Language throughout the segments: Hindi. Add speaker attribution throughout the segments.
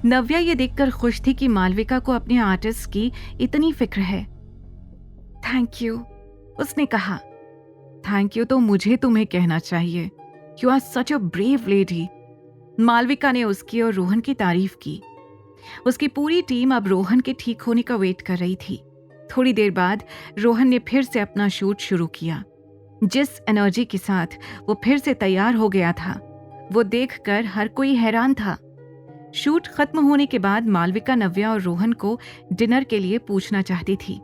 Speaker 1: नव्या ये देखकर खुश थी कि मालविका को अपने आर्टिस्ट की इतनी फिक्र है। थैंक यू, उसने कहा। थैंक यू तो मुझे तुम्हें कहना चाहिए। You are such a brave lady. Malvika ने उसकी और रोहन की तारीफ की। उसकी पूरी टीम अब रोहन के ठीक होने का वेट कर रही थी। थोड़ी देर बाद रोहन ने फिर से अपना शूट शुरू किया। जिस एनर्जी के साथ वो फिर से तैयार हो गया था, वो देखकर हर कोई हैरान था। शूट खत्म होने के बाद मालविका नव्या और रोहन को डिनर के लिए पूछना चाहती थी,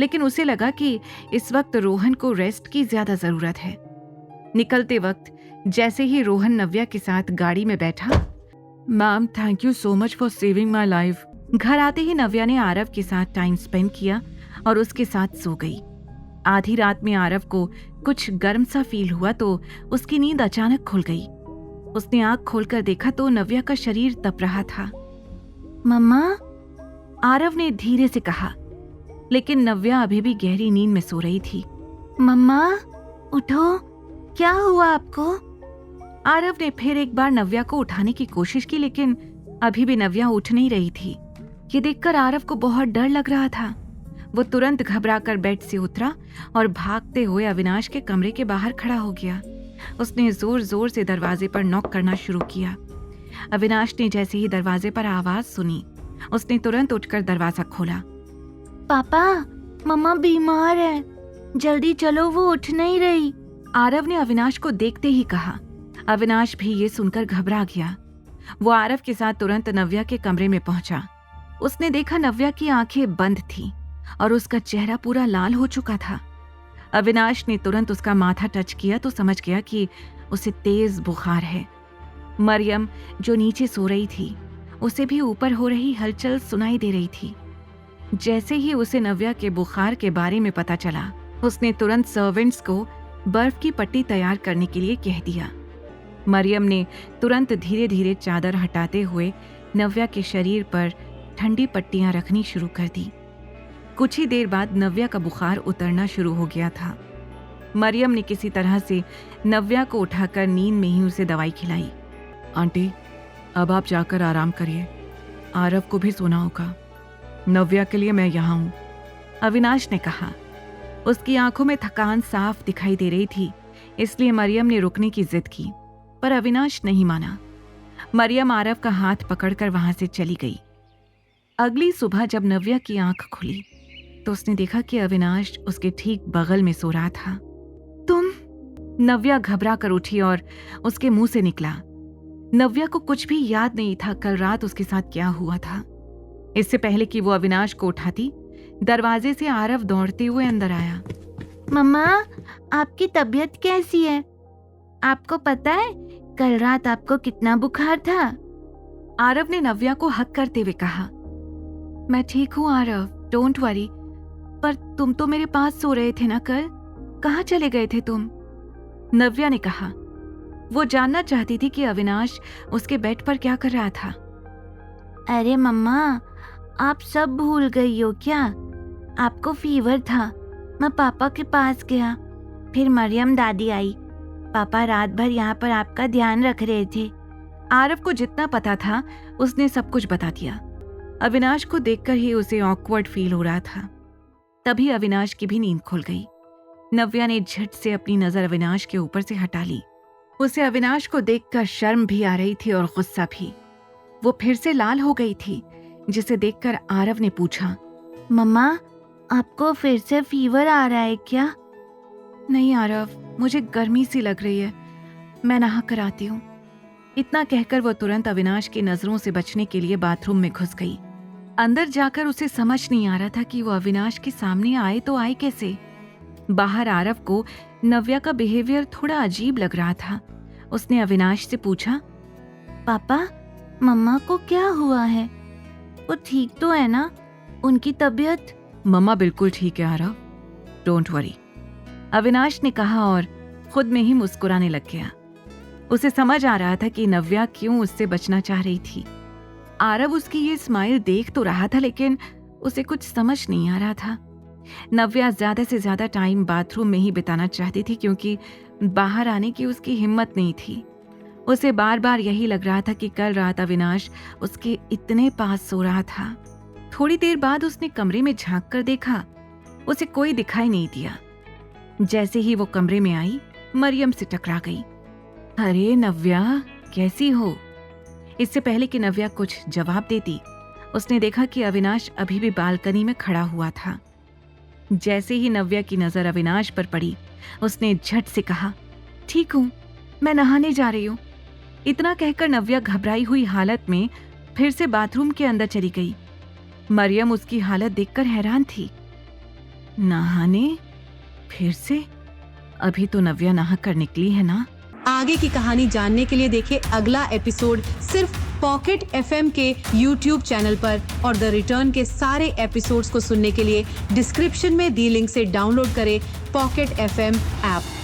Speaker 1: लेकिन उसे लगा कि इस वक्त रोहन को रेस्ट की ज्यादा जरूरत है। निकलते वक्त जैसे ही रोहन नव्या के साथ गाड़ी में बैठा, ma'am thank you so much for saving my life. घर आते ही नव्या ने आरव के साथ टाइम स्पेंड किया और उसके साथ सो गई। आधी रात में आरव को कुछ गर्म सा फील हुआ तो उसकी नींद अचानक खुल गई। उसने आंख खोलकर देखा तो नव्या का शरीर तप रहा था। मम्मा, आरव ने धीरे से कहा, लेकिन नव्या अभी भी गहरी नींद में सो रही थी। मम्मा उठो, क्या हुआ आपको? आरव ने फिर एक बार नव्या को उठाने की कोशिश की, लेकिन अभी भी नव्या उठ नहीं रही थी। ये देखकर आरव को बहुत डर लग रहा था। वो तुरंत घबराकर बेड से उतरा और भागते हुए अविनाश के कमरे के बाहर खड़ा हो गया। उसने जोर जोर से दरवाजे पर नॉक करना शुरू किया। अविनाश ने जैसे ही दरवाजे पर आवाज सुनी, उसने तुरंत उठकर दरवाजा खोला। पापा, मम्मा बीमार है, जल्दी चलो, वो उठ नहीं रही। आरव ने अविनाश को देखते ही कहा। अविनाश भी ये सुनकर घबरा गया। वो आरव के साथ तुरंत नव्या के कमरे में पहुंचा। उसने देखा नव्या की आंखें बंद थीं और उसका चेहरा पूरा लाल हो चुका था। अविनाश ने तुरंत उसका माथा टच किया तो समझ गया कि उसे तेज बुखार है। मरियम, जो नीचे सो रही थी, उसे भी ऊपर हो रही हलचल सुनाई दे रही थी। जैसे ही उसे नव्या के बुखार के बारे में पता चला, उसने तुरंत सर्वेंट्स को बर्फ की पट्टी तैयार करने के लिए कह दिया। मरियम ने तुरंत धीरे धीरे चादर हटाते हुए नव्या के शरीर पर ठंडी पट्टियां रखनी शुरू कर दी। कुछ ही देर बाद नव्या का बुखार उतरना शुरू हो गया था। मरियम ने किसी तरह से नव्या को उठाकर नींद में ही उसे दवाई खिलाई। आंटी, अब आप जाकर आराम करिए, आरव को भी सोना होगा। नव्या के लिए मैं यहाँ हूँ, अविनाश ने कहा। उसकी आंखों में थकान साफ दिखाई दे रही थी, इसलिए मरियम ने रुकने की जिद की, पर अविनाश नहीं माना। मरियम आरव का हाथ पकड़कर वहां से चली गई। अगली सुबह जब नव्या की आंख खुली तो उसने देखा कि अविनाश उसके ठीक बगल में सो रहा था। तुम? नव्या घबरा कर उठी और उसके मुंह से निकला। नव्या को कुछ भी याद नहीं था कल रात उसके साथ क्या हुआ था। इससे पहले कि वो अविनाश को उठाती, दरवाजे से आरव दौड़ते हुए अंदर आया। मम्मा, आपकी तबीयत कैसी है? आपको पता है कल रात आपको कितना बुखार था? आरव ने नव्या को हक करते हुए कहा। मैं ठीक हूँ आरव, डोंट वरी। पर तुम तो मेरे पास सो रहे थे ना कल, कहाँ चले गए थे तुम? नव्या ने कहा। वो जानना चाहती थी कि अविनाश उसके बेड पर क्या कर रहा था। अरे मम्मा, आप सब भूल गई हो क्या? आपको फीवर था, मैं पापा के पास गया, फिर मरियम दादी आई, पापा रात भर यहाँ पर आपका ध्यान रख रहे थे। आरव को जितना पता था उसने सब कुछ बता दिया। अविनाश को देखकर ही उसे ऑकवर्ड फील हो रहा था। तभी अविनाश की भी नींद खुल गई। नव्या ने झट से अपनी नजर अविनाश के ऊपर से हटा ली। उसे अविनाश को देखकर शर्म भी आ रही थी और गुस्सा भी। वो फिर से लाल हो गई थी, जिसे देखकर आरव ने पूछा, मम्मा, आपको फिर से फीवर आ रहा है क्या? नहीं आरव, मुझे गर्मी सी लग रही है, मैं नहा कर आती हूँ। इतना कहकर वो तुरंत अविनाश की नजरों से बचने के लिए बाथरूम में घुस गई। अंदर जाकर उसे समझ नहीं आ रहा था कि वो अविनाश के सामने आए तो आए कैसे। बाहर आरव को नव्या का बिहेवियर थोड़ा अजीब लग रहा था। उसने अविनाश से पूछा, पापा, मम्मा को क्या हुआ है? वो ठीक तो है ना? उनकी तबीयत? मम्मा बिल्कुल ठीक है आरव, डोंट वरी, अविनाश ने कहा और खुद में ही मुस्कुराने लग गया। उसे समझ आ रहा था कि नव्या क्यों उससे बचना चाह रही थी। आरव उसकी ये स्माइल देख तो रहा था, लेकिन उसे कुछ समझ नहीं आ रहा था। नव्या ज्यादा से ज्यादा टाइम बाथरूम में ही बिताना चाहती थी, क्योंकि बाहर आने की उसकी हिम्मत नहीं थी। उसे बार बार यही लग रहा था कि कल रात अविनाश उसके इतने पास सो रहा था। थोड़ी देर बाद उसने कमरे में झांक कर देखा, उसे कोई दिखाई नहीं दिया। जैसे ही वो कमरे में आई, मरियम से टकरा गई। अरे नव्या, कैसी हो? इससे पहले कि नव्या कुछ जवाब देती, उसने देखा कि अविनाश अभी भी बालकनी में खड़ा हुआ था। जैसे ही नव्या की नजर अविनाश पर पड़ी, उसने झट से कहा, ठीक हूं, मैं नहाने जा रही हूं। इतना कहकर नव्या घबराई हुई हालत में फिर से बाथरूम के अंदर चली गई। मरियम उसकी हालत देखकर हैरान थी। नहाने? फिर से? अभी तो नव्या नहा कर निकली है ना?
Speaker 2: आगे की कहानी जानने के लिए देखें अगला एपिसोड सिर्फ पॉकेट एफएम के YouTube चैनल पर, और द रिटर्न के सारे एपिसोड्स को सुनने के लिए डिस्क्रिप्शन में दी लिंक से डाउनलोड करें पॉकेट एफएम ऐप।